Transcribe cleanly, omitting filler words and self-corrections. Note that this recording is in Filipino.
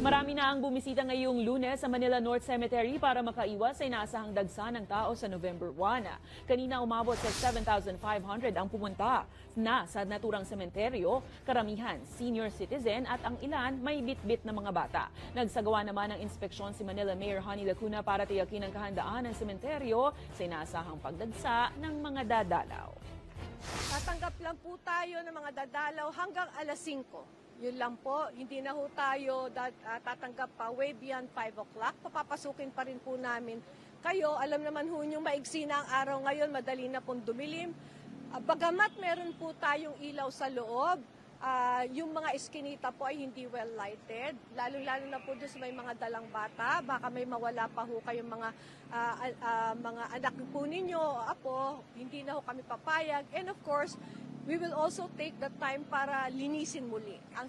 Marami na ang bumisita ngayong Lunes sa Manila North Cemetery para makaiwas sa inaasahang dagsa ng tao sa November 1. Kanina umabot sa 7,500 ang pumunta na sa naturang sementeryo, karamihan senior citizen at ang ilan may bitbit na mga bata. Nagsagawa naman ng inspeksyon si Manila Mayor Honey Lacuna para tiyakin ang kahandaan ng sementeryo sa inaasahang pagdagsa ng mga dadalaw. Tatanggap lang po tayo ng mga dadalaw hanggang alas 5. Yun lang po, hindi na ho tayo tatanggap pa way beyond 5 o'clock. Papapasukin pa rin po namin kayo. Alam naman ho yung maigsi na ang araw ngayon, madali na pong dumilim. Bagamat meron po tayong ilaw sa loob, yung mga eskinita po ay hindi well lighted. Lalo-lalo na po doon sa may mga dalang bata. Baka may mawala pa ho kayong mga anak po ninyo o apo. Hindi na ho kami papayag. And of course, we will also take the time para linisin muli ang